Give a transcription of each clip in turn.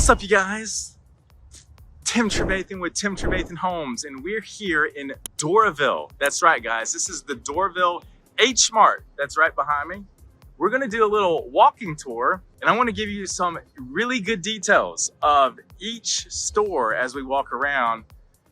What's up, you guys? Tim Trevathan with Tim Trevathan Homes, and we're here in Doraville. That's right, guys. This is the Doraville HMart that's right behind me. We're gonna do a little walking tour, and I wanna give you some really good details of each store as we walk around.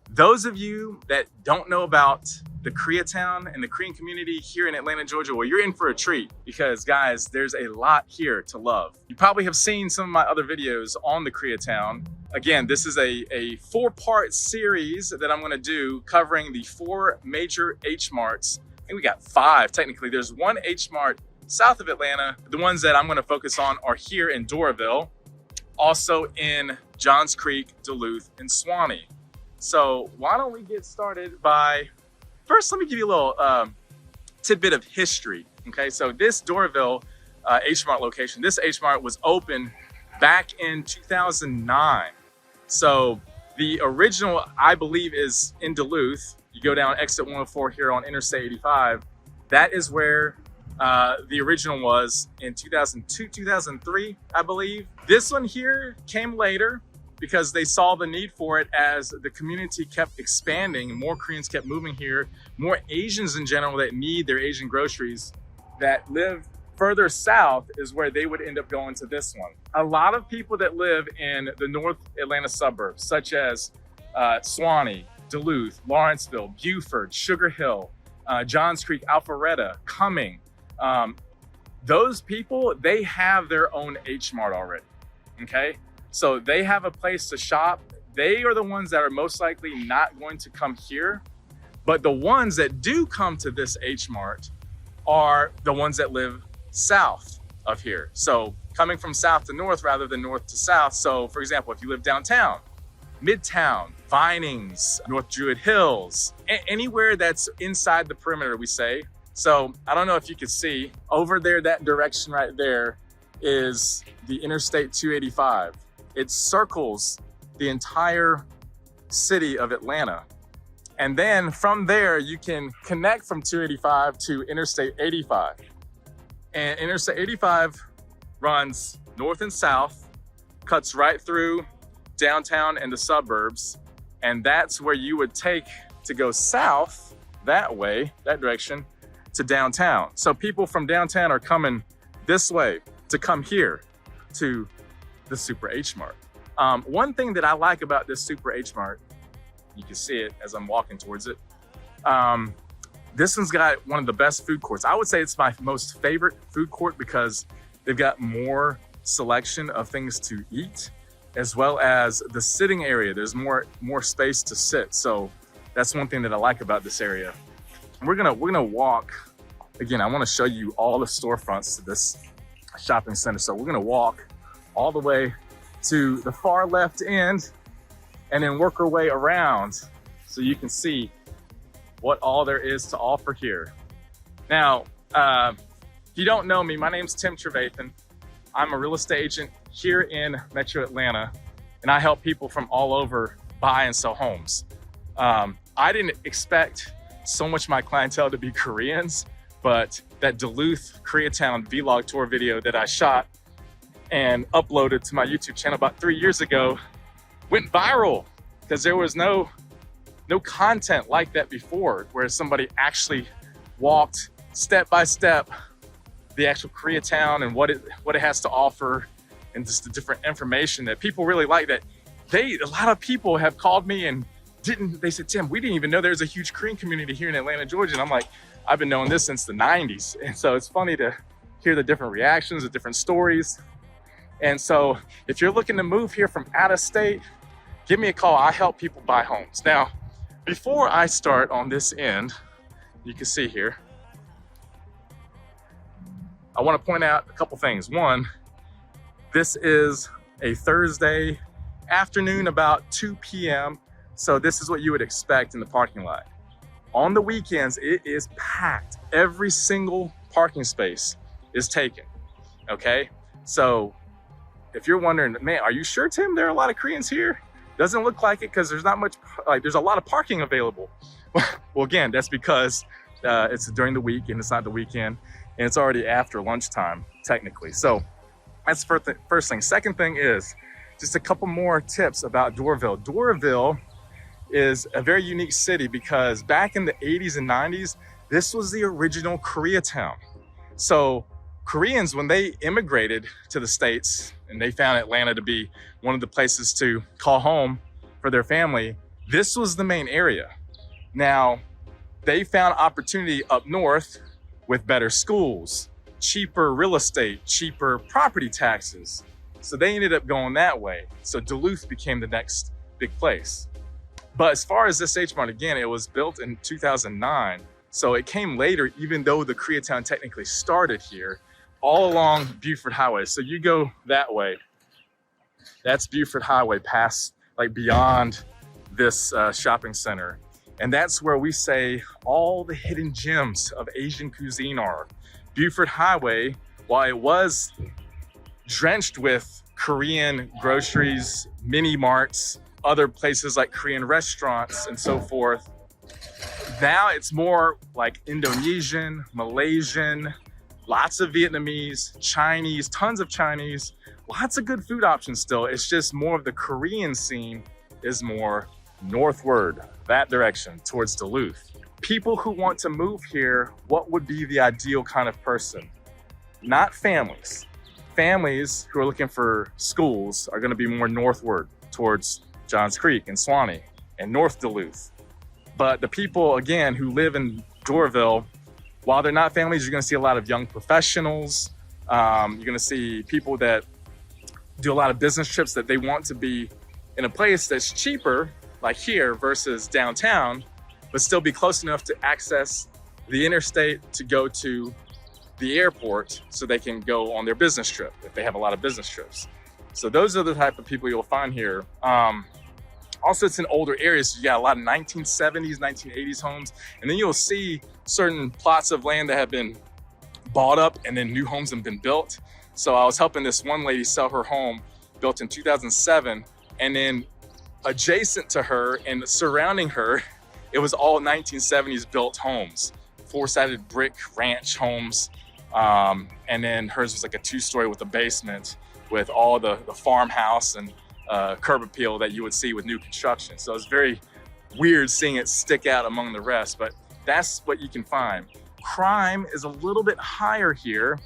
Those of you that don't know about the Koreatown and the Korean community here in Atlanta, Georgia, well, you're in for a treat because, guys, there's a lot here to love. You probably have seen some of my other videos on the Koreatown. Again, this is a four-part series that I'm gonna do covering the 4 major H-Marts. I think we got 5, technically. There's one H-Mart south of Atlanta. The ones that I'm gonna focus on are here in Doraville, also in Johns Creek, Duluth, and Suwanee. So why don't we get started by, first let me give you a little tidbit of history, okay? So this Doraville H-Mart location, this H-Mart was opened back in 2009. So the original, I believe, is in Duluth. You go down exit 104 here on Interstate 85. That is where the original was in 2002, 2003, I believe. This one here came later because they saw the need for it as the community kept expanding and more Koreans kept moving here, more Asians in general that need their Asian groceries that live further south is where they would end up going to this one. A lot of people that live in the North Atlanta suburbs, such as Suwanee, Duluth, Lawrenceville, Buford, Sugar Hill, Johns Creek, Alpharetta, Cumming, those people, they have their own H-Mart already, okay? So they have a place to shop. They are the ones that are most likely not going to come here, but the ones that do come to this H-Mart are the ones that live south of here. So coming from south to north rather than north to south. So for example, if you live downtown, Midtown, Vinings, North Druid Hills, anywhere that's inside the perimeter, we say. So I don't know if you can see over there, that direction right there is the Interstate 285. It circles the entire city of Atlanta. And then from there, you can connect from 285 to Interstate 85. And Interstate 85 runs north and south, cuts right through downtown and the suburbs. And that's where you would take to go south that way, that direction, to downtown. So people from downtown are coming this way to come here to the Super H-Mart. One thing that I like about this Super H-Mart, you can see it as I'm walking towards it. This one's got one of the best food courts. I would say it's my most favorite food court because they've got more selection of things to eat, as well as the sitting area. There's more space to sit. So that's one thing that I like about this area. We're gonna walk. Again, I wanna show you all the storefronts to this shopping center. So we're gonna walk all the way to the far left end and then work our way around so you can see what all there is to offer here. Now, if you don't know me, my name's Tim Trevathan. I'm a real estate agent here in Metro Atlanta, and I help people from all over buy and sell homes. I didn't expect so much of my clientele to be Koreans, but that Duluth Koreatown vlog tour video that I shot and uploaded to my YouTube channel about 3 years ago went viral because there was no content like that before, where somebody actually walked step by step the actual Koreatown and what it has to offer, and just the different information that people really like. That a lot of people have called me and they said, Tim, we didn't even know there's a huge Korean community here in Atlanta, Georgia. And I'm like, I've been knowing this since the 90s. And so it's funny to hear the different reactions, the different stories. And so if you're looking to move here from out of state, give me a call. I help people buy homes. Now, before I start on this end, you can see here, I want to point out a couple things. One, this is a Thursday afternoon, about 2 p.m. So this is what you would expect in the parking lot. On the weekends, it is packed. Every single parking space is taken, okay? So if you're wondering, man, are you sure, Tim, there are a lot of Koreans here? Doesn't look like it because there's not much, there's a lot of parking available. Well, again, that's because it's during the week and it's not the weekend, and it's already after lunchtime, technically. So that's the first thing. Second thing is, just a couple more tips about Doraville. Doraville is a very unique city because back in the 80s and 90s, this was the original Koreatown. So Koreans, when they immigrated to the States and they found Atlanta to be one of the places to call home for their family, this was the main area. Now, they found opportunity up north with better schools, cheaper real estate, cheaper property taxes. So they ended up going that way. So Duluth became the next big place. But as far as this HMart, again, it was built in 2009. So it came later, even though the Koreatown technically started here, all along Buford Highway. So you go that way, that's Buford Highway, past, like beyond this shopping center. And that's where we say all the hidden gems of Asian cuisine are. Buford Highway, while it was drenched with Korean groceries, mini marts, other places like Korean restaurants and so forth, now it's more like Indonesian, Malaysian, lots of Vietnamese, Chinese, tons of Chinese, lots of good food options still. It's just more of the Korean scene is more northward, that direction, towards Duluth. People who want to move here, what would be the ideal kind of person? Not families. Families who are looking for schools are gonna be more northward towards Johns Creek and Swanee and North Duluth. But the people, again, who live in Doraville, while they're not families, you're gonna see a lot of young professionals. You're gonna see people that do a lot of business trips that they want to be in a place that's cheaper, like here, versus downtown, but still be close enough to access the interstate to go to the airport so they can go on their business trip if they have a lot of business trips. So those are the type of people you'll find here. Also, it's in older areas. So you got a lot of 1970s, 1980s homes, and then you'll see certain plots of land that have been bought up and then new homes have been built. So I was helping this one lady sell her home built in 2007, and then adjacent to her and surrounding her, it was all 1970s built homes, four-sided brick ranch homes. And then hers was like a two-story with a basement with all the farmhouse and curb appeal that you would see with new construction. So it's very weird seeing it stick out among the rest, but that's what you can find. Crime is a little bit higher here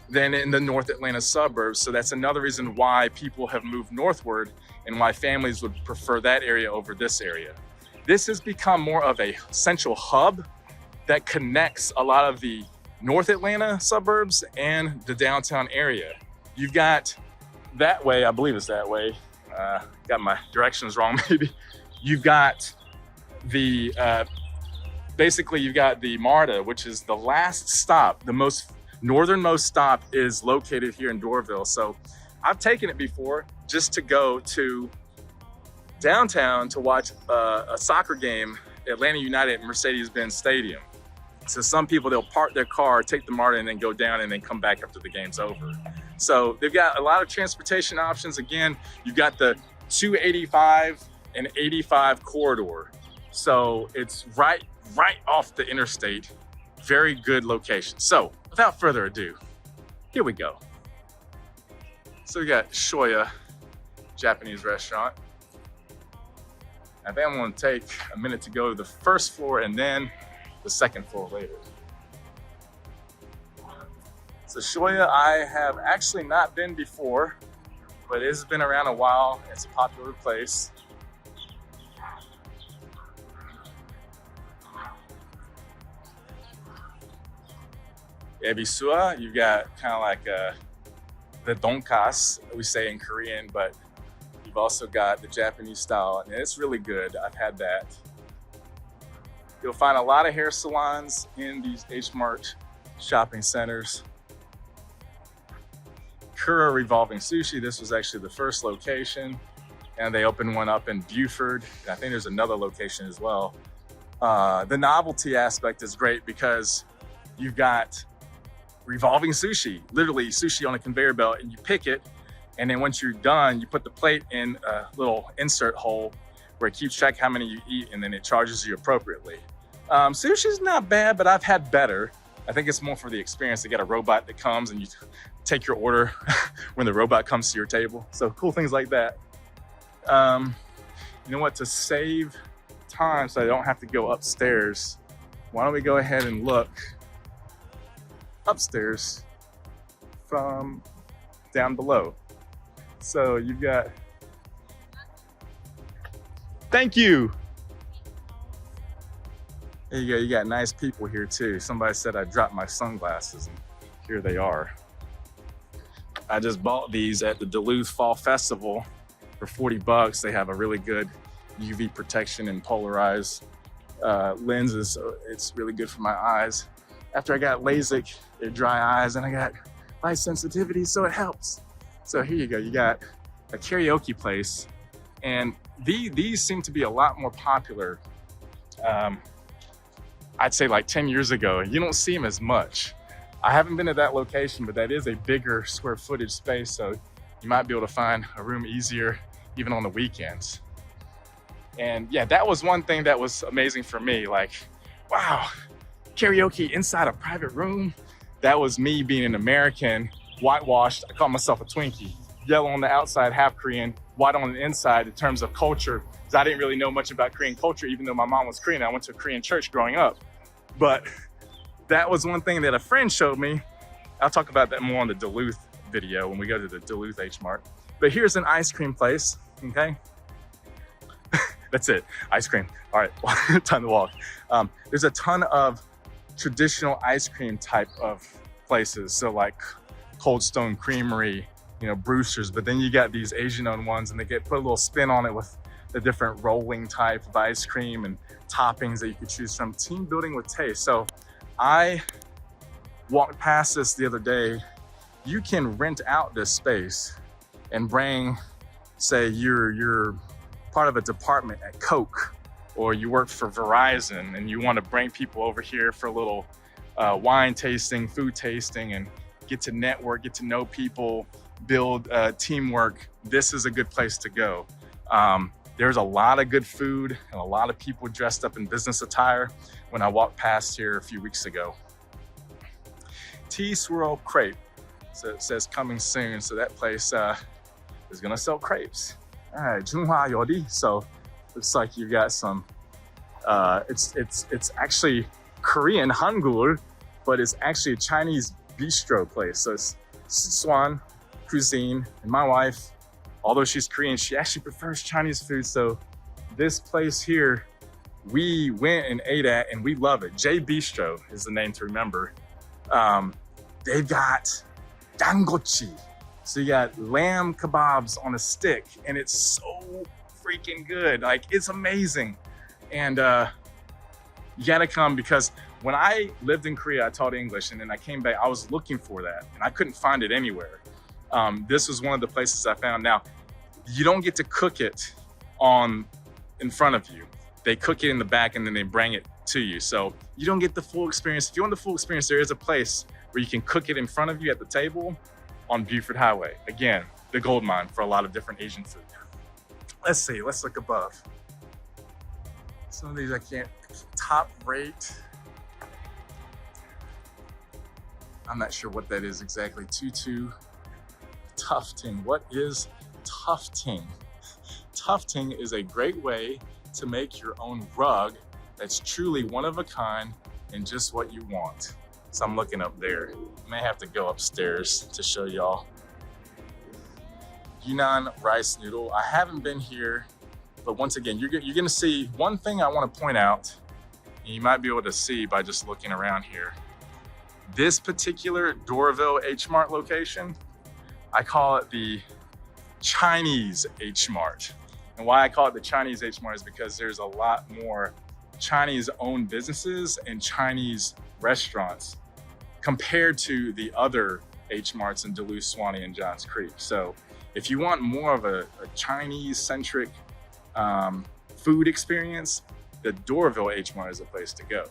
than in the North Atlanta suburbs. So that's another reason why people have moved northward and why families would prefer that area over this area. This has become more of a central hub that connects a lot of the North Atlanta suburbs and the downtown area. You've got that way, I believe it's that way. Got my directions wrong maybe. You've got the, basically you've got the MARTA, which is the last stop, the most northernmost stop is located here in Doraville. So I've taken it before just to go to downtown to watch a soccer game, Atlanta United Mercedes-Benz Stadium. So some people, they'll park their car, take the MARTA, and then go down and then come back after the game's over. So they've got a lot of transportation options. Again, you've got the 285 and 85 corridor. So it's right off the interstate. Very good location. So without further ado, here we go. So we got Shoya Japanese restaurant. I think I'm gonna take a minute to go to the first floor and then the second floor later. So Shoya, I have actually not been before, but it has been around a while. It's a popular place. Ebisua, you've got kind of like the donkas, we say in Korean, but you've also got the Japanese style, and it's really good. I've had that. You'll find a lot of hair salons in these HMart shopping centers. Kura Revolving Sushi, this was actually the first location, and they opened one up in Buford. I think there's another location as well. The novelty aspect is great because you've got revolving sushi, literally sushi on a conveyor belt, and you pick it, and then once you're done, you put the plate in a little insert hole where it keeps track how many you eat, and then it charges you appropriately. Sushi's not bad, but I've had better. I think it's more for the experience. They got a robot that comes and you take your order when the robot comes to your table. So cool things like that. You know what, to save time so I don't have to go upstairs, why don't we go ahead and look upstairs from down below. So you've got, thank you. There you go, you got nice people here too. Somebody said I dropped my sunglasses and here they are. I just bought these at the Duluth Fall Festival for 40 bucks. They have a really good UV protection and polarized lenses, so it's really good for my eyes. After I got LASIK, they're dry eyes, and I got light sensitivity, so it helps. So here you go, you got a karaoke place, and these seem to be a lot more popular. I'd say like 10 years ago, you don't see them as much. I haven't been to that location, but that is a bigger square footage space, so you might be able to find a room easier even on the weekends. And yeah, that was one thing that was amazing for me. Like, wow, karaoke inside a private room. That was me being an American, whitewashed. I call myself a Twinkie. Yellow on the outside, half Korean, white on the inside in terms of culture. Because I didn't really know much about Korean culture, even though my mom was Korean. I went to a Korean church growing up. But that was one thing that a friend showed me. I'll talk about that more on the Duluth video when we go to the Duluth HMart. But here's an ice cream place, okay? That's it, ice cream. All right, time to walk. There's a ton of traditional ice cream type of places. So like Cold Stone Creamery, you know, Brewster's, but then you got these Asian-owned ones and they put a little spin on it with the different rolling type of ice cream and toppings that you could choose from. Team building with taste. So I walked past this the other day. You can rent out this space and bring, say you're part of a department at Coke, or you work for Verizon and you want to bring people over here for a little wine tasting, food tasting, and get to network, get to know people, build teamwork. This is a good place to go. There's a lot of good food and a lot of people dressed up in business attire when I walked past here a few weeks ago. Tea Swirl Crepe. So it says coming soon. So that place is gonna sell crepes. All right, Junhwa Yodi. So looks like you got some, it's actually Korean Hangul, but it's actually a Chinese bistro place. So it's Sichuan cuisine. And my wife, although she's Korean, she actually prefers Chinese food. So this place here, we went and ate at and we love it. J Bistro is the name to remember. They've got dangochi. So you got lamb kebabs on a stick and it's so freaking good. Like, it's amazing. And you gotta come, because when I lived in Korea, I taught English, and then I came back, I was looking for that and I couldn't find it anywhere. This was one of the places I found. Now, you don't get to cook it in front of you. They cook it in the back and then they bring it to you. So you don't get the full experience. If you want the full experience, there is a place where you can cook it in front of you at the table on Buford Highway. Again, the gold mine for a lot of different Asian food. Let's see, let's look above. Some of these I can't, top rate. I'm not sure what that is exactly. Tutu tufting. What is tufting? Tufting is a great way to make your own rug that's truly one of a kind and just what you want. So I'm looking up there. I may have to go upstairs to show y'all. Yunnan rice noodle. I haven't been here, but once again, you're gonna see one thing I want to point out, and you might be able to see by just looking around here. This particular Doraville HMart location, I call it the Chinese HMart. And why I call it the Chinese HMart is because there's a lot more Chinese-owned businesses and Chinese restaurants compared to the other HMarts in Duluth, Suwannee, and Johns Creek. So if you want more of a Chinese-centric food experience, the Doraville HMart is a place to go.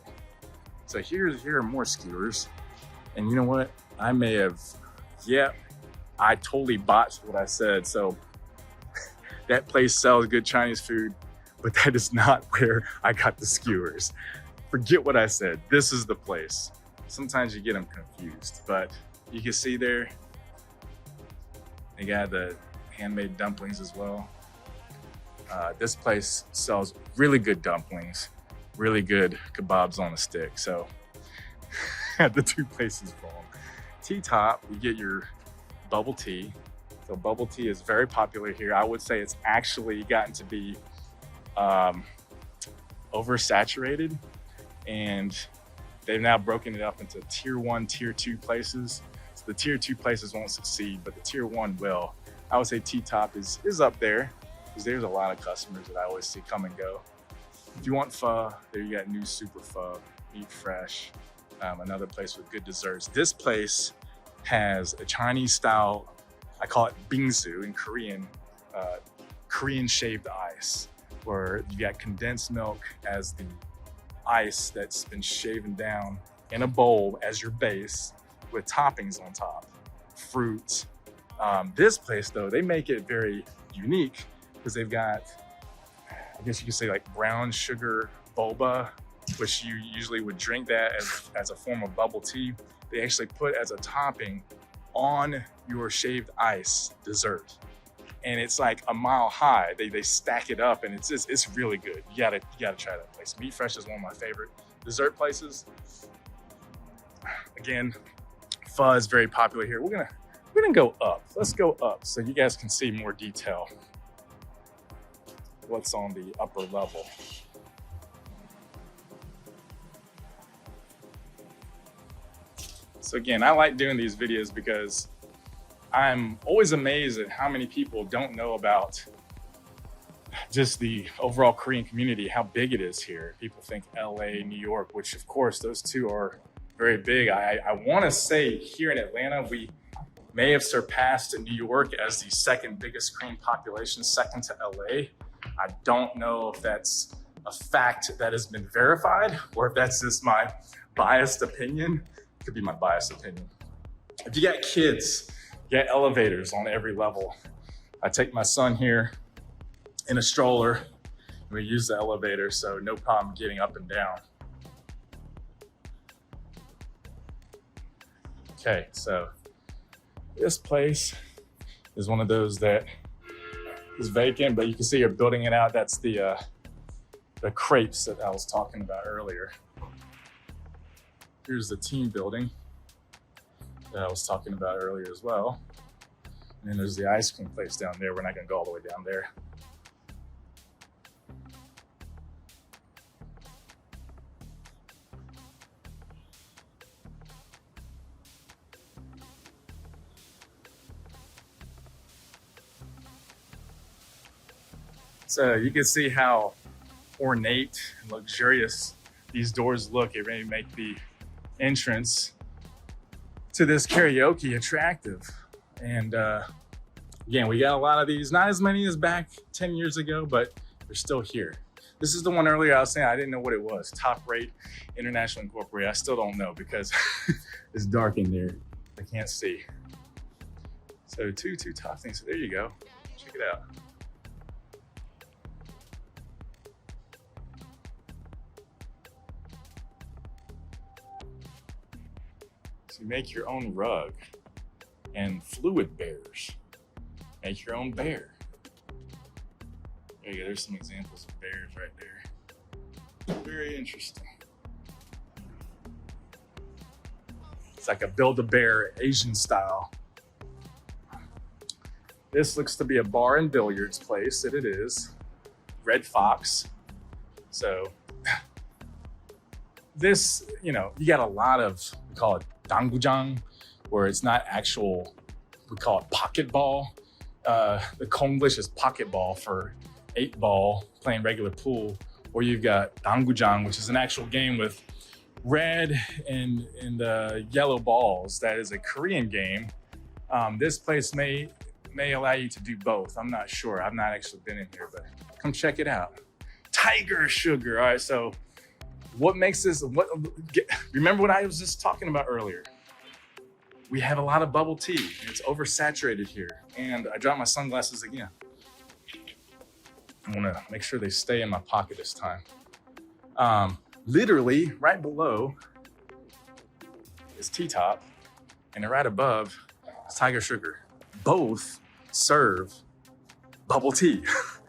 So here are more skewers. And you know what? I may have, I totally botched what I said. So that place sells good Chinese food, but that is not where I got the skewers. Forget what I said. This is the place. Sometimes you get them confused, but you can see there, They got the handmade dumplings as well. This place sells really good dumplings, really good kebabs on a stick. So the two places wrong. T-top, you get your bubble tea. So bubble tea is very popular here. I would say it's actually gotten to be oversaturated, and they've now broken it up into tier 1, tier 2 places. So the tier 2 places won't succeed, but the tier 1 will. I would say T-top is up there, because there's a lot of customers that I always see come and go. If you want pho, there you got New Super Pho, Eat Fresh, another place with good desserts. This place has a Chinese style, I call it bingsu in Korean, Korean shaved ice, where you got condensed milk as the ice that's been shaven down in a bowl as your base with toppings on top, fruits. This place though, they make it very unique because they've got, I guess you could say like brown sugar boba, which you usually would drink that as a form of bubble tea. They actually put as a topping on your shaved ice dessert. And it's like a mile high. They stack it up, and it's really good. You gotta try that place. Meat Fresh is one of my favorite dessert places. Again, pho is very popular here. We're gonna go up. Let's go up so you guys can see more detail. What's on the upper level. So again, I like doing these videos because I'm always amazed at how many people don't know about just the overall Korean community, how big it is here. People think LA, New York, which of course those two are very big. I wanna say here in Atlanta, we may have surpassed New York as the second biggest Korean population, second to LA. I don't know if that's a fact that has been verified or if that's just my biased opinion. Could be my biased opinion. If you got kids, you got elevators on every level. I take my son here in a stroller, and we use the elevator, so no problem getting up and down. Okay, so this place is one of those that is vacant, but you can see you're building it out. That's the crepes that I was talking about earlier. Here's the team building that I was talking about earlier as well. And then there's the ice cream place down there. We're not gonna go all the way down there. So you can see how ornate and luxurious these doors look. It really make the entrance to this karaoke attractive. And again, we got a lot of these, not as many as back 10 years ago, but they're still here. This is the one earlier I was saying I didn't know what it was. Top Rate International Incorporated. I still don't know because it's dark in there. I can't see. So two top things. So there you go. Check it out. So you make your own rug and fluid bears. Make your own bear. There you go, there's some examples of bears right there. Very interesting. It's like a Build-A-Bear Asian style. This looks to be a bar and billiards place, that it is. Red Fox. So this, you know, you got a lot of, we call it danggujang, where it's not actual, we call it pocket ball. The Konglish is pocket ball for 8-ball, playing regular pool, or you've got danggujang, which is an actual game with red and yellow balls. That is a Korean game. This place may allow you to do both. I'm not sure. I've not actually been in here, but come check it out. Tiger sugar. All right, so what makes this, remember what I was just talking about earlier? We have a lot of bubble tea. It's oversaturated here. And I dropped my sunglasses again. I wanna make sure they stay in my pocket this time. Literally right below is T-Top, and right above is Tiger Sugar. Both serve bubble tea.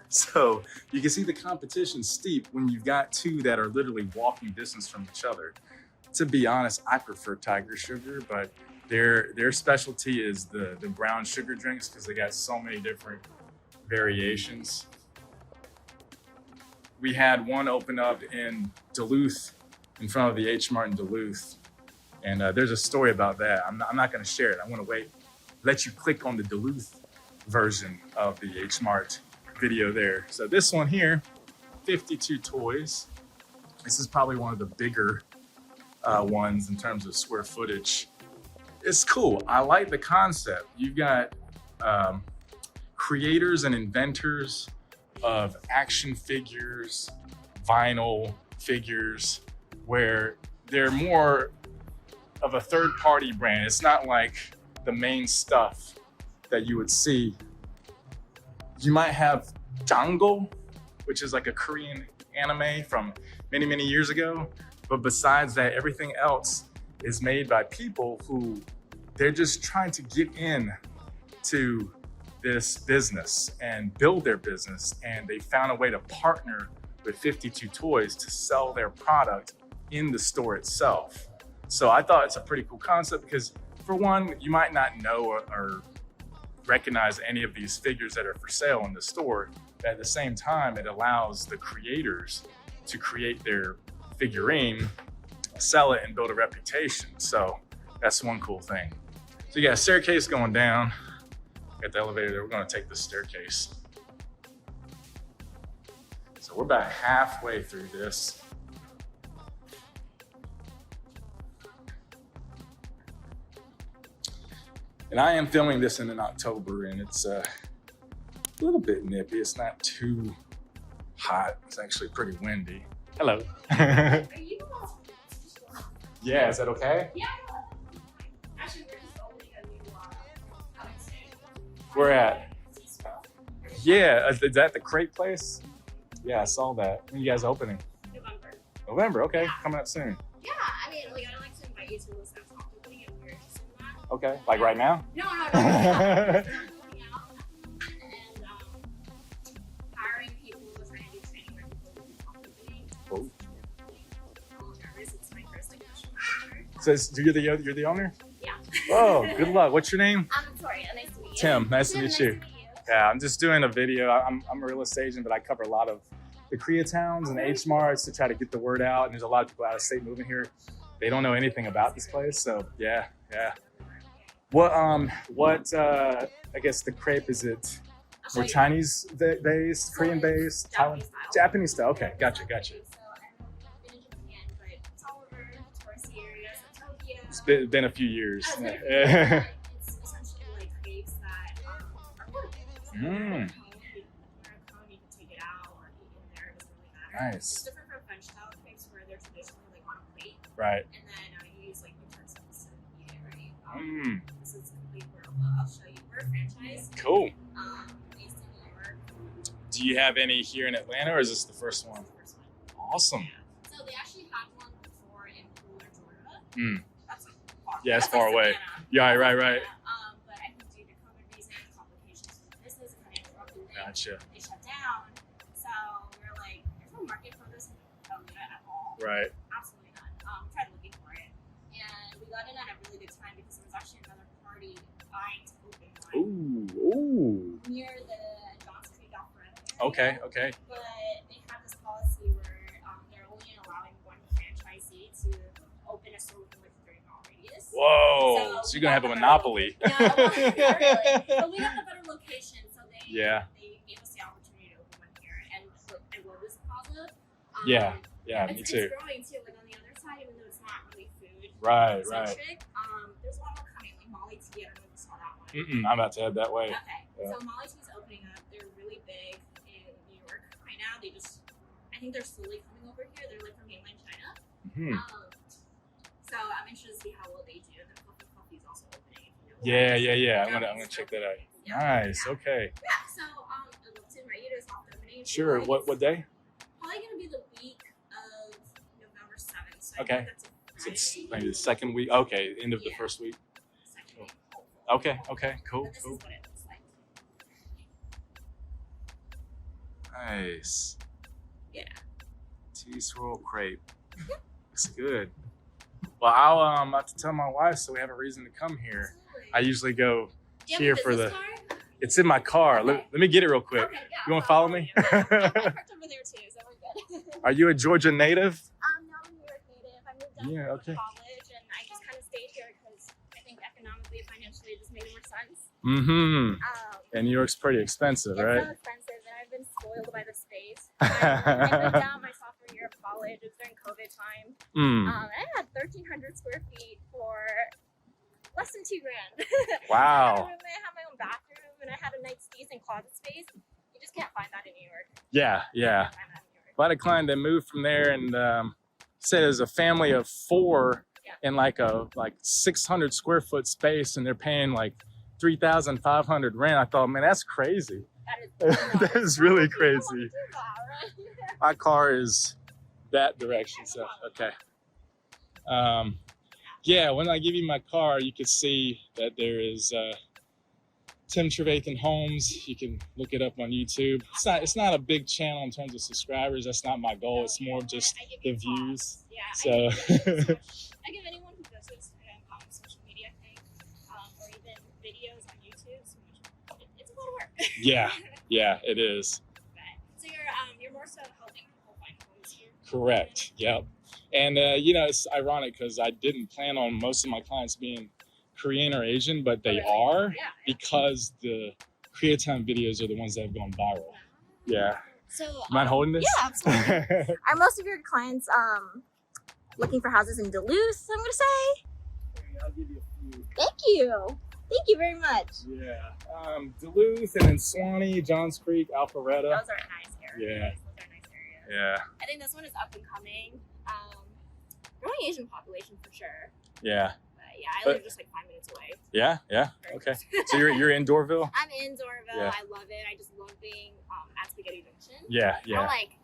So you can see the competition's steep when you've got two that are literally walking distance from each other. To be honest, I prefer Tiger Sugar, but their specialty is the brown sugar drinks because they got so many different variations. We had one open up in Duluth, in front of the HMart in Duluth. And there's a story about that. I'm not gonna share it. I wanna let you click on the Duluth version of the HMart video there. So this one here, 52 toys. This is probably one of the bigger ones in terms of square footage. It's cool. I like the concept. You've got creators and inventors of action figures, vinyl figures, where they're more of a third-party brand. It's not like the main stuff that you would see. You might have Jango, which is like a Korean anime from many, many years ago. But besides that, everything else is made by people who they're just trying to get in to this business and build their business. And they found a way to partner with 52 Toys to sell their product in the store itself. So I thought it's a pretty cool concept because for one, you might not know or recognize any of these figures that are for sale in the store. But at the same time, it allows the creators to create their figurine, sell it, and build a reputation. So that's one cool thing. So you got a staircase going down. Got the elevator there. We're gonna take the staircase. So we're about halfway through this. And I am filming this in October, and it's a little bit nippy. It's not too hot. It's actually pretty windy. Hello. Yeah, is that okay? Yeah. Actually, we're just opening a new outing station. Where at? Yeah, is that the crate place? Yeah, I saw that. When you guys opening? November. November, okay. Yeah. Coming up soon. Yeah, I mean, like, I'd like to invite you to the soft opening if you're interested in that. Okay, like right now? No. So you're the owner? Yeah. Oh, good luck. What's your name? Victoria. Nice to meet you. Tim. Nice to meet you. Yeah, I'm just doing a video. I'm a real estate agent, but I cover a lot of the Koreatowns and the HMarts to try to get the word out. And there's a lot of people out of state moving here. They don't know anything about this place. So yeah. What I guess the crepe, is it more Chinese based, Korean based, Thailand, Japanese style? Okay, gotcha. It's been a few years. It's essentially like crepes that are portable. So you can take it out or eat in there. It doesn't really matter. Nice. It's different from French style crepes where they're traditionally like on a plate. Right. And then you use like utensils to eat it, right? This is complete portable. I'll show you. We're a franchise. Cool. Based in New York. Do you have any here in Atlanta, or is this the first one? This is the first one. Awesome. Yeah. So they actually had one before in Cooler, Georgia. Yeah, it's far away. Yeah, right. But I think due to COVID reasons, complications with the business, kind of interrupted them. Gotcha. They shut down. So we're like, there's no market for this at all. Right. Absolutely not. We tried looking for it. And we got in at a really good time because there was actually another party buying to open one. Ooh. Near the John Street Alpharetta area. Okay. But they have this policy where they're only allowing one franchisee to open a store within like 30-mile radius. Whoa! So you're gonna have a monopoly. No, not really. But we have the better location, so they gave us the opportunity to open one here, and it was positive. Yeah, me too. It's growing too. Like on the other side, even though it's not really food centric, there's a lot more coming. Like Molly Tea, I don't know if you saw that one. I'm about to head that way. Okay, so Molly Tea's opening up. They're really big in New York right now. I think they're slowly coming over here. They're like from mainland China. So I'm interested to see how well they do. And then Coffee's also opening. Yeah. I'm gonna check that out. Nice. Okay. Yeah. So I'd love to invite you to soft opening. Sure. What day? Probably gonna be the week of November 7th. So okay. So it's maybe the second week. Okay. End of the first week. Second week. Okay. Cool. This is what it looks like. Nice. Yeah. Tea swirl crepe. Looks good. Well, I'm about to tell my wife so we have a reason to come here. Absolutely. I usually go Do you here have a for the. business card? It's in my car. Okay. Let me get it real quick. Okay, yeah, You want to follow me? I parked over there too, so we're good. Are you a Georgia native? I'm not a New York native. I moved down here Okay. for college, and I just kind of stayed here because I think economically, financially, it just made more sense. Mm-hmm. And New York's pretty expensive, It's right? so expensive, and I've been spoiled by the space. I moved down my sophomore year of college. It was during COVID time. Mm. And I had 1,300 square feet for less than $2,000. Wow. I had a room, I had my own bathroom, and I had a nice decent closet space. You just can't find that in New York. Yeah, yeah. You can't find that in New York. I had a client that moved from there and said there's a family of 4 in like a 600 square foot space, and they're paying like $3,500 rent. I thought, man, that's crazy. That is, That is really People wanna crazy. do that, right? My car is that direction, so okay. Yeah, when I give you my car, you can see that there is Tim Trevathan Homes. You can look it up on YouTube. It's not a big channel in terms of subscribers. That's not my goal. It's more just I give the you views. props. Yeah, So I give anyone who does this social media thing, or even videos on YouTube, so much. It's a lot of work. yeah, it is. So you're more so helping people find homes here. Correct. Yep. And it's ironic because I didn't plan on most of my clients being Korean or Asian, but they are because the Koreatown videos are the ones that have gone viral. Yeah. So Mind holding this? Yeah, absolutely. Are most of your clients looking for houses in Duluth, I'm gonna say? I'll give you a few. Thank you. Thank you very much. Yeah. Duluth and then Swanee, Johns Creek, Alpharetta. Those are nice areas. Yeah. Those are nice areas. Yeah. I think this one is up and coming. Growing Asian population for sure. Yeah. But yeah, I live just like 5 minutes away. Yeah. Very Okay. close. So you're in Doraville? I'm in Doraville. Yeah. I love it. I just love being at Spaghetti Junction. Yeah. I don't like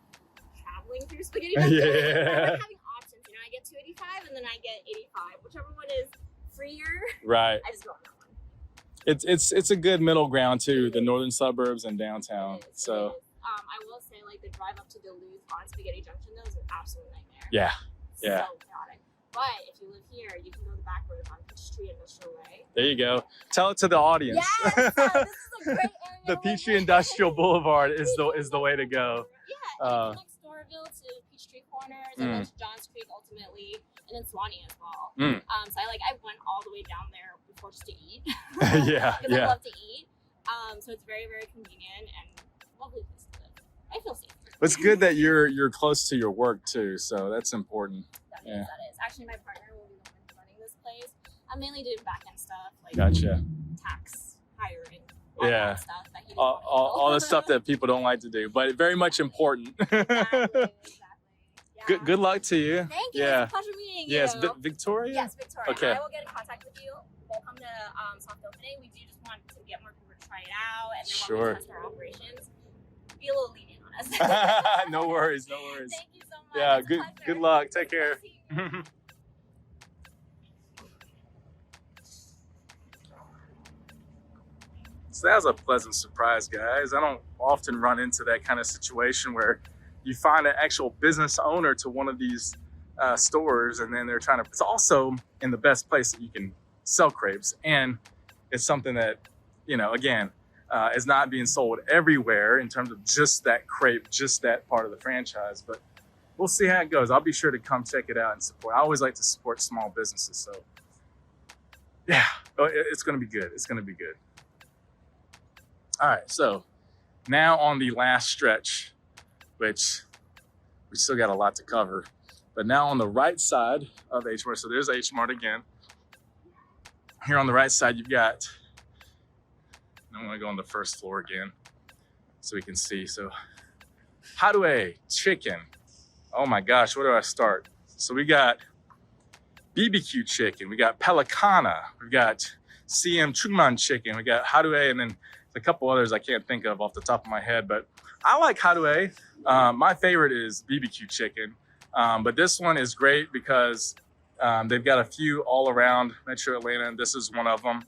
traveling through Spaghetti Junction. I like having options. I get 285 and then I get 85. Whichever one is freer. Right. I just go on that one. It's a good middle ground too, the northern suburbs and downtown. It is. So I will say the drive up to Duluth on Spaghetti Junction though is an absolute nightmare. yeah. So chaotic. But if you live here, you can go the back road on Peachtree Industrial Way. There you go. Tell it to the audience. Yes, this is a great area. The Peachtree Industrial Boulevard is the way to go. Yeah, and it connects Doraville to Peachtree Corners and then to Johns Creek ultimately, and then Swanee as well. So I went all the way down there before just to eat. Yeah, Because I love to eat. So it's very, very convenient and lovely place to live. I feel safe. It's good that you're close to your work too, so that's important. That is. Actually, my partner will be the one running this place. I'm mainly doing back end stuff like Gotcha. tax, hiring, all that stuff that he all the stuff that people don't like to do, but very much important. Exactly. Yeah. Good luck to you. Thank you. Yeah. It's a pleasure meeting you. Yes, Victoria? Yes, Victoria. Okay. I will get in contact with you. We'll come to soft opening. We do just want to get more people to try it out and then Sure. we'll test our operations. Be a little lenient on us. No worries. Thank you so much. Yeah, It's a pleasure. good luck. Take care. So that was a pleasant surprise, guys. I don't often run into that kind of situation where you find an actual business owner to one of these stores, and then they're trying to. It's also in the best place that you can sell crepes, and it's something that, again, is not being sold everywhere in terms of just that crepe, just that part of the franchise. But we'll see how it goes. I'll be sure to come check it out and support. I always like to support small businesses, so yeah, it's going to be good. It's going to be good. All right, so now on the last stretch, which we still got a lot to cover, but now on the right side of HMart, so there's HMart again. Here on the right side, you've got, I'm gonna go on the first floor again so we can see. So, Hadue chicken. Oh my gosh, where do I start? So we got BBQ chicken, we got Pelicana, we got CM Chungman chicken, we got Hadue, and then a couple others I can't think of off the top of my head, but I like Hadue. My favorite is BBQ chicken, but this one is great because they've got a few all around Metro Atlanta, and this is one of them.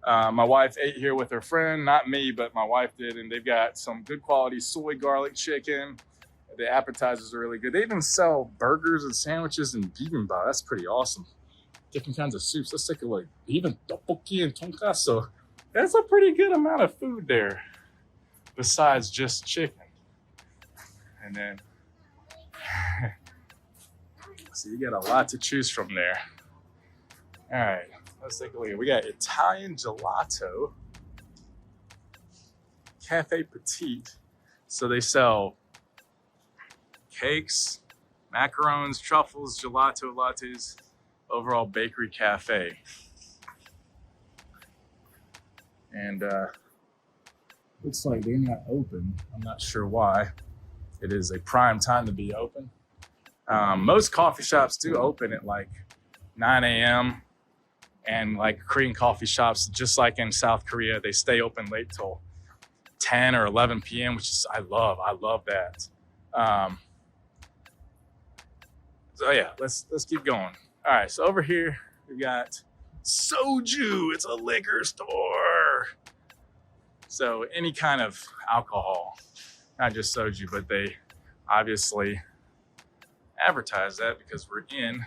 My wife ate here with her friend, not me, but my wife did, and they've got some good quality soy garlic chicken. The appetizers are really good. They even sell burgers and sandwiches and bibimbap. That's pretty awesome. Different kinds of soups. Let's take a look. Even tteokbokki and tonkatsu. That's a pretty good amount of food there, besides just chicken. And then, so you got a lot to choose from there. All right, let's take a look. We got Italian gelato, Cafe Petite. So they sell cakes, macarons, truffles, gelato, lattes, overall bakery cafe. And looks like they're not open. I'm not sure why. It is a prime time to be open. Most coffee shops do open at like 9 a.m. and like Korean coffee shops, just like in South Korea, they stay open late till 10 or 11 p.m., which is, I love that. So yeah, let's keep going. All right, so over here we got soju. It's a liquor store. So any kind of alcohol, not just soju, but they obviously advertise that because we're in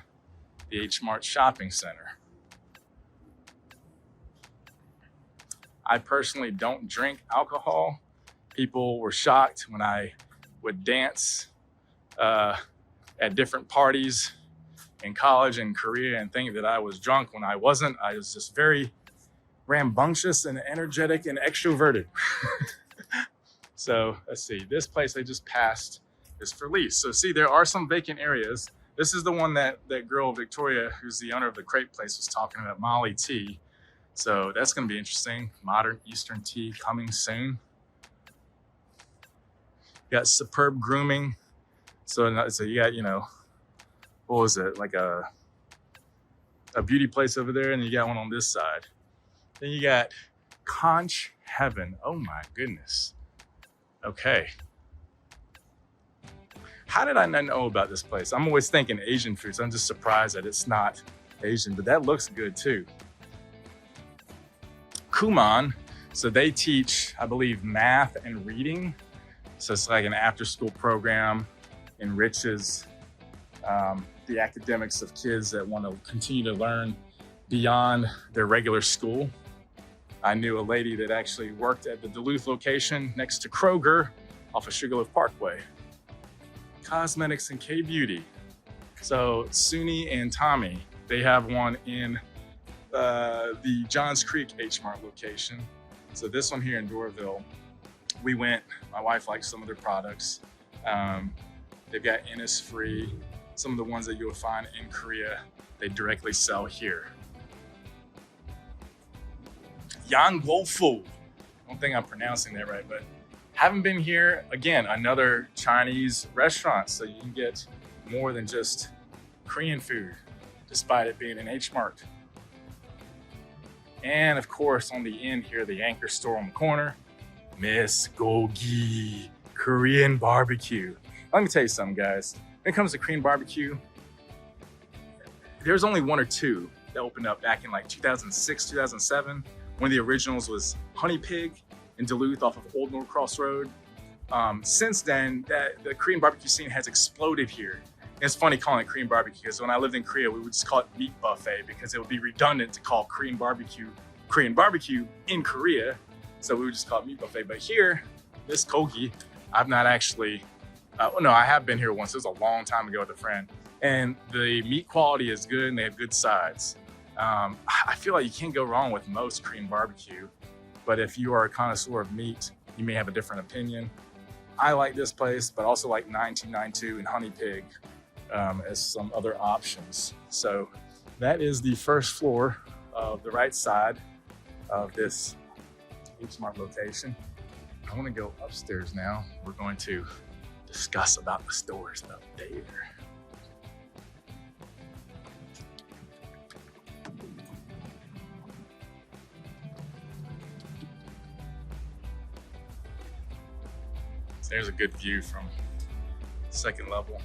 the HMart shopping center. I personally don't drink alcohol. People were shocked when I would dance at different parties in college in Korea and think that I was drunk when I wasn't. I was just very rambunctious and energetic and extroverted. So let's see, this place I just passed is for lease. So see, there are some vacant areas. This is the one that girl, Victoria, who's the owner of the crepe place, was talking about, Molly Tea. So that's gonna be interesting. Modern Eastern tea coming soon. Got Superb Grooming. So you got, you know, what was it? Like a beauty place over there, and you got one on this side. Then you got Conch Heaven. Oh my goodness. Okay. How did I not know about this place? I'm always thinking Asian foods. I'm just surprised that it's not Asian, but that looks good too. Kumon. So they teach, I believe, math and reading. So it's like an after-school program, enriches the academics of kids that want to continue to learn beyond their regular school. I knew a lady that actually worked at the Duluth location next to Kroger off of Sugarloaf Parkway. Cosmetics and K-Beauty. So Suni and Tommy, they have one in the Johns Creek HMart location. So this one here in Doraville, we went, my wife likes some of their products. They've got Innisfree, some of the ones that you'll find in Korea, they directly sell here. Yangwofu. I don't think I'm pronouncing that right, but haven't been here. Again, another Chinese restaurant, so you can get more than just Korean food, despite it being an HMart. And of course, on the end here, the anchor store on the corner, Miss Gogi Korean barbecue. Let me tell you something, guys. When it comes to Korean barbecue, there's only one or two that opened up back in like 2006, 2007. One of the originals was Honey Pig in Duluth off of Old Norcross Road. Since then, the Korean barbecue scene has exploded here. And it's funny calling it Korean barbecue because when I lived in Korea, we would just call it meat buffet because it would be redundant to call Korean barbecue in Korea. So we would just call it meat buffet. But here, this Kogi, I've not actually, no, I have been here once. It was a long time ago with a friend. And the meat quality is good and they have good sides. I feel like you can't go wrong with most Korean barbecue. But if you are a connoisseur of meat, you may have a different opinion. I like this place, but also like 1992 and Honey Pig as some other options. So that is the first floor of the right side of this HMart location. I want to go upstairs now. We're going to discuss about the stores up there. So there's a good view from the second level.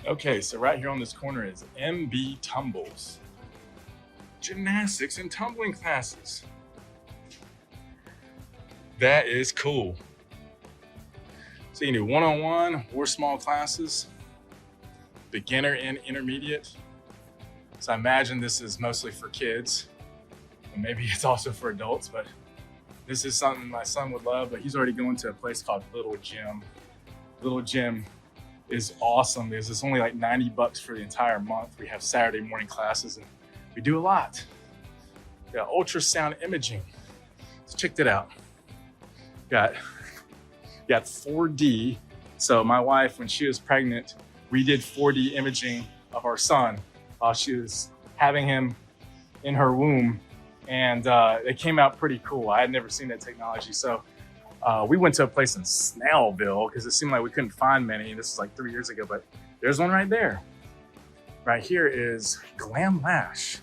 Okay, so right here on this corner is MB Tumbles. Gymnastics and tumbling classes. That is cool. So you can do one-on-one or small classes, beginner and intermediate. So I imagine this is mostly for kids, and maybe it's also for adults, but this is something my son would love, but he's already going to a place called Little Gym. Little Gym is awesome because it's only like $90 for the entire month. We have Saturday morning classes and we do a lot. Got ultrasound imaging. So check that out. Got 4D. So my wife, when she was pregnant, we did 4D imaging of our son while she was having him in her womb. And it came out pretty cool. I had never seen that technology. So we went to a place in Snellville because it seemed like we couldn't find many. This is like 3 years ago, but there's one right there. Right here is Glam Lash.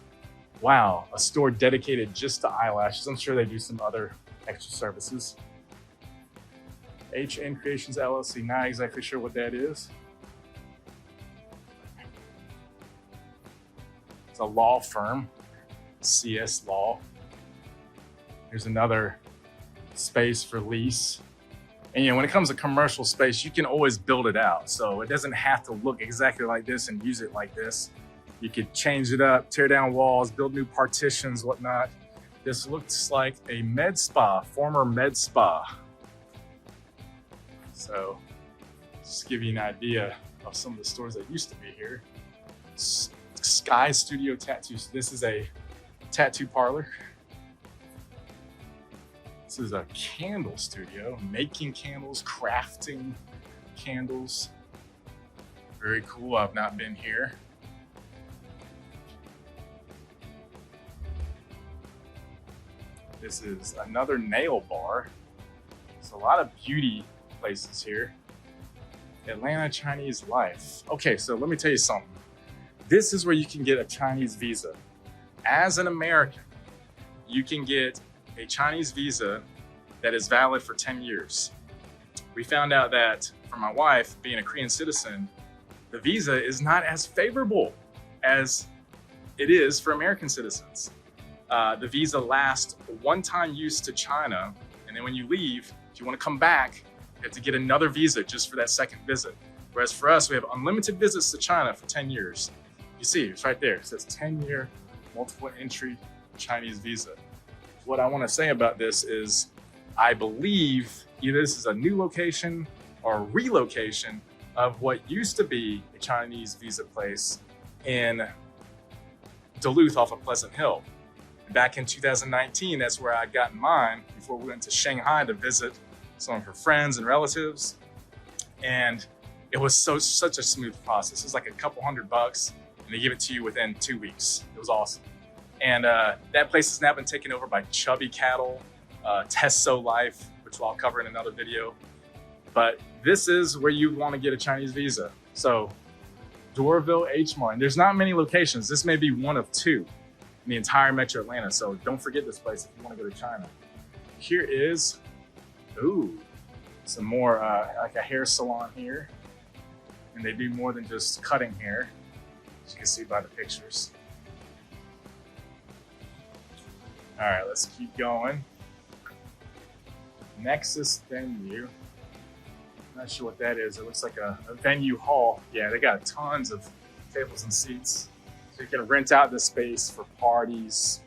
Wow, a store dedicated just to eyelashes. I'm sure they do some other extra services. HN Creations LLC, not exactly sure what that is. It's a law firm, CS Law. Here's another space for lease. And you know, when it comes to commercial space, you can always build it out. So it doesn't have to look exactly like this and use it like this. You could change it up, tear down walls, build new partitions, whatnot. This looks like a med spa, former med spa. So just to give you an idea of some of the stores that used to be here. Sky Studio Tattoos. This is a tattoo parlor. This is a candle studio, making candles, crafting candles. Very cool. I've not been here. This is another nail bar. There's a lot of beauty places here. Atlanta Chinese Life. Okay, so let me tell you something. This is where you can get a Chinese visa. As an American, you can get a Chinese visa that is valid for 10 years. We found out that for my wife, being a Korean citizen, the visa is not as favorable as it is for American citizens. The visa lasts one-time use to China, and then when you leave, if you want to come back, you have to get another visa just for that second visit. Whereas for us, we have unlimited visits to China for 10 years. You see, it's right there. It says 10-year multiple entry Chinese visa. What I want to say about this is I believe either this is a new location or a relocation of what used to be a Chinese visa place in Duluth off of Pleasant Hill. Back in 2019, that's where I got mine before we went to Shanghai to visit some of her friends and relatives. And it was such a smooth process. It was like a couple $100 and they give it to you within 2 weeks. It was awesome. And that place has now been taken over by Chubby Cattle, Tesso Life, which I'll cover in another video. But this is where you want to get a Chinese visa. So Doraville, HMart, and there's not many locations. This may be one of two in the entire metro Atlanta. So don't forget this place if you want to go to China. Here is, some more like a hair salon here. And they do more than just cutting hair, as you can see by the pictures. All right, let's keep going. Nexus Venue. Not sure what that is. It looks like a venue hall. Yeah, they got tons of tables and seats. So you can rent out the space for parties,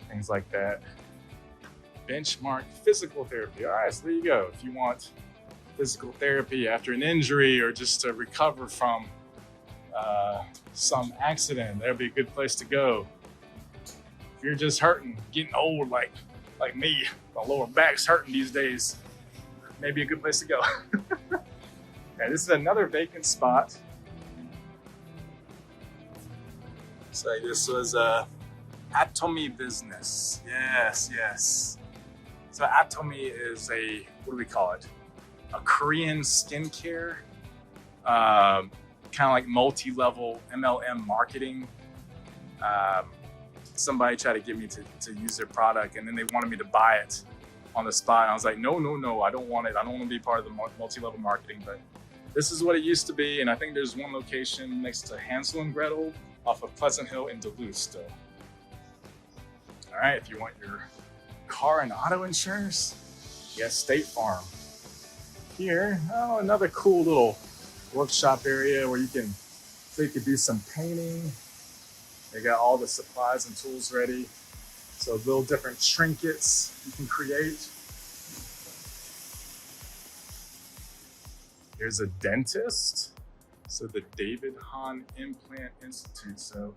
things like that. Benchmark Physical Therapy. All right, so there you go. If you want physical therapy after an injury or just to recover from some accident, that'd be a good place to go. If you're just hurting, getting old like me, my lower back's hurting these days, maybe a good place to go. Okay, this is another vacant spot. So this was Atomy Business. Yes. So Atomy is a, what do we call it? A Korean skincare, kind of like multi-level MLM marketing. Somebody tried to get me to use their product, and then they wanted me to buy it on the spot. And I was like, no, I don't want it. I don't want to be part of the multi-level marketing, but This is what it used to be, and I think there's one location next to Hansel and Gretel off of Pleasant Hill in Duluth still. All right, if you want your car and auto insurance, you got State Farm. Here, oh, another cool little workshop area where you can do some painting. They got all the supplies and tools ready. So little different trinkets you can create. Here's a dentist. So the David Hahn Implant Institute. So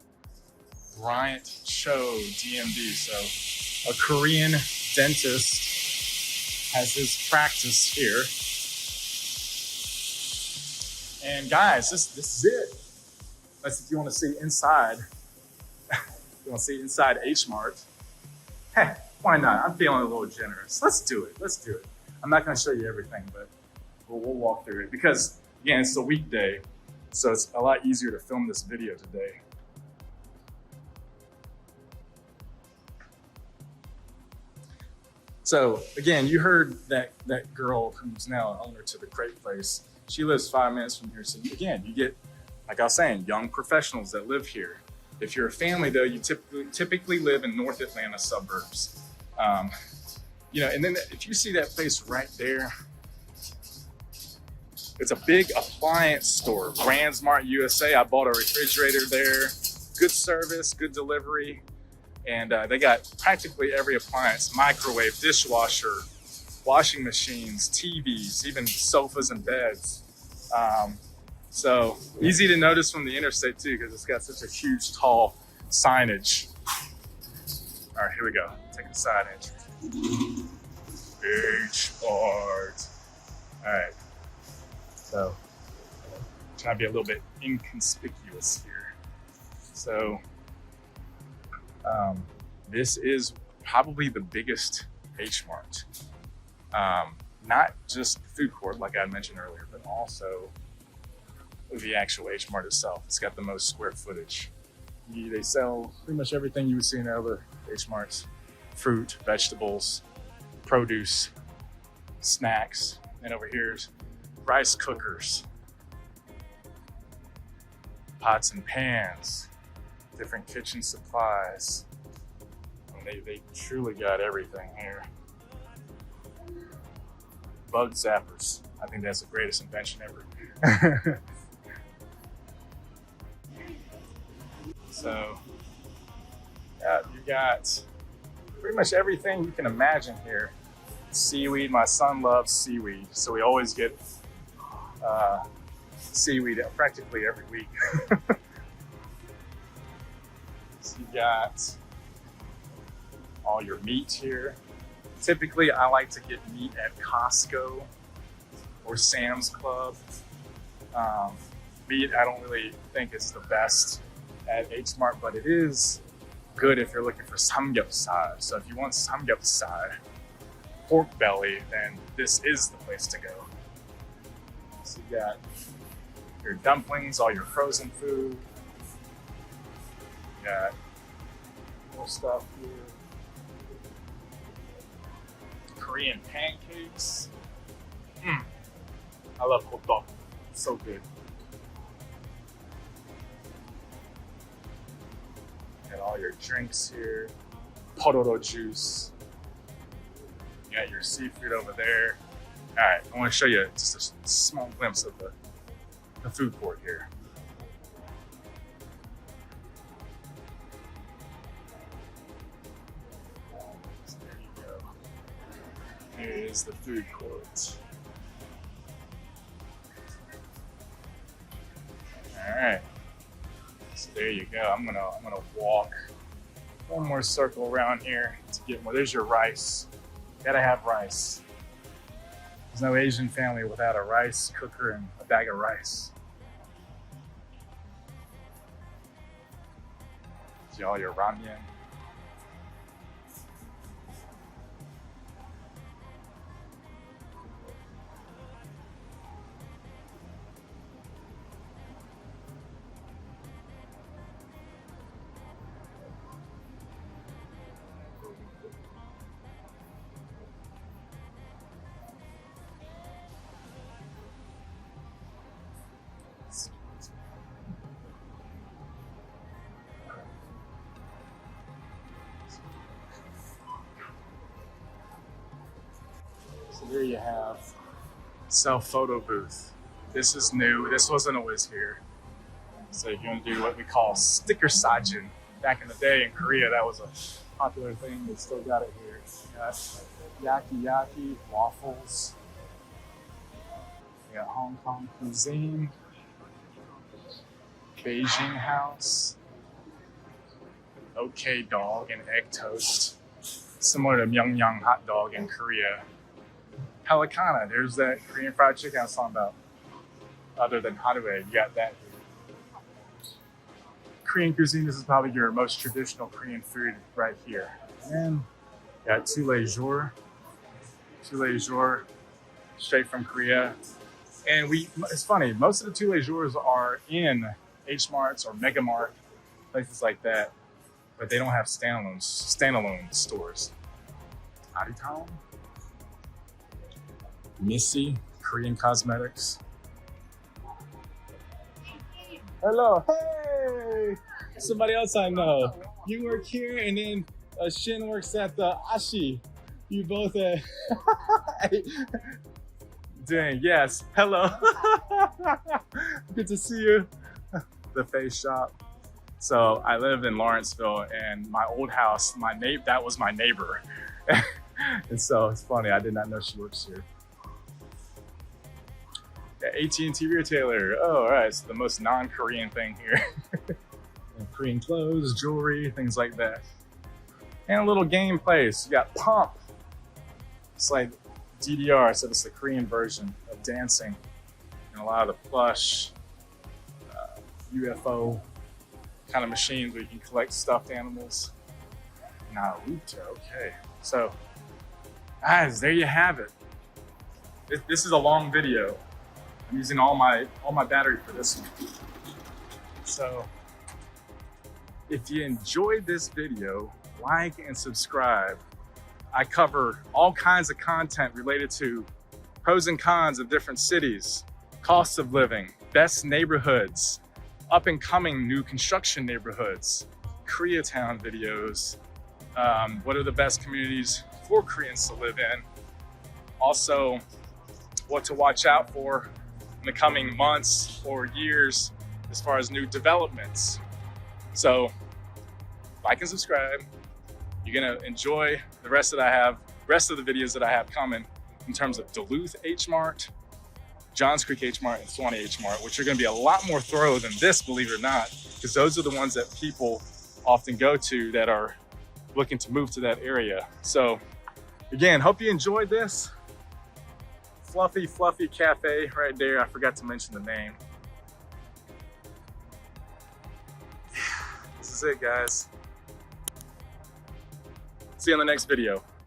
Bryant Cho, DMD. So a Korean dentist has his practice here. And guys, this is it. That's if you want to see inside. You want to see inside HMart. Hey, why not? I'm feeling a little generous. Let's do it. Let's do it. I'm not going to show you everything, but we'll walk through it because, again, it's a weekday, so it's a lot easier to film this video today. So, again, you heard that girl who's now an owner to the crepe place. She lives 5 minutes from here. So, again, you get, like I was saying, young professionals that live here. If you're a family, though, you typically live in North Atlanta suburbs. You know, and then if you see that place right there, it's a big appliance store, BrandsMart USA. I bought a refrigerator there. Good service, good delivery. And they got practically every appliance, microwave, dishwasher, washing machines, TVs, even sofas and beds. So easy to notice from the interstate too, because it's got such a huge, tall signage. All right, here we go. Take the side entry. HMart. All right. So trying to be a little bit inconspicuous here. So this is probably the biggest HMart. Not just the food court, like I mentioned earlier, but also the actual HMart itself. It's got the most square footage. They sell pretty much everything you would see in other HMarts. Fruit, vegetables, produce, snacks. And over here's rice cookers, pots and pans, different kitchen supplies. And they truly got everything here. Bug zappers. I think that's the greatest invention ever. So, yeah, you got pretty much everything you can imagine here. Seaweed, my son loves seaweed, so we always get seaweed practically every week. So you got all your meat here. Typically, I like to get meat at Costco or Sam's Club. Meat, I don't really think it's the best at HMart, but it is good if you're looking for samgyeopsal. So if you want samgyeopsal, pork belly, then this is the place to go. So you got your dumplings, all your frozen food. You got more stuff here. Korean pancakes. I love hotdog. It's so good. Got all your drinks here. Pororo juice. You got your seafood over there. All right, I want to show you just a small glimpse of the food court here. So there you go. Here is the food court. All right. So there you go. I'm gonna walk one more circle around here to get more. There's your rice. Gotta have rice. There's no Asian family without a rice cooker and a bag of rice. See all your ramen. There you have self-photo booth. This is new. This wasn't always here. So you're gonna do what we call sticker sajin. Back in the day in Korea, that was a popular thing. They still got it here. Got yaki waffles. We got Hong Kong cuisine. Beijing house. Okay dog and egg toast. Similar to Myeongnyang hot dog in Korea. Pelicana, there's that Korean fried chicken I was talking about. Other than harué, you got that here. Korean cuisine, this is probably your most traditional Korean food right here. And you got tous les jours, straight from Korea. And it's funny, most of the tous les jours are in HMarts or Megamart, places like that, but they don't have standalone stores. Koreatown, Missy, Korean cosmetics. Hello, hey! Somebody else I know. You work here, and then Shin works at the Ashi. You both dang, yes. Hello. Good to see you. The face shop. So I lived in Lawrenceville, and my old house, that was my neighbor. And so it's funny, I did not know she works here. The AT&T retailer. Oh, all right, so the most non-Korean thing here. Korean clothes, jewelry, things like that. And a little game place. You got Pump. It's like DDR, so it's the Korean version of dancing. And a lot of the plush UFO kind of machines where you can collect stuffed animals. Naruto, okay. So, guys, there you have it. This is a long video. I'm using all my battery for this one. So, if you enjoyed this video, like and subscribe. I cover all kinds of content related to pros and cons of different cities, costs of living, best neighborhoods, up and coming new construction neighborhoods, Koreatown videos, what are the best communities for Koreans to live in, also what to watch out for in the coming months or years as far as new developments. So like and subscribe. You're gonna enjoy the rest of the videos that I have coming in terms of Duluth HMart, Johns Creek HMart, and Swanee HMart, which are gonna be a lot more thorough than this, believe it or not, because those are the ones that people often go to that are looking to move to that area. So again, hope you enjoyed this. Fluffy Cafe right there. I forgot to mention the name. This is it, guys. See you on the next video.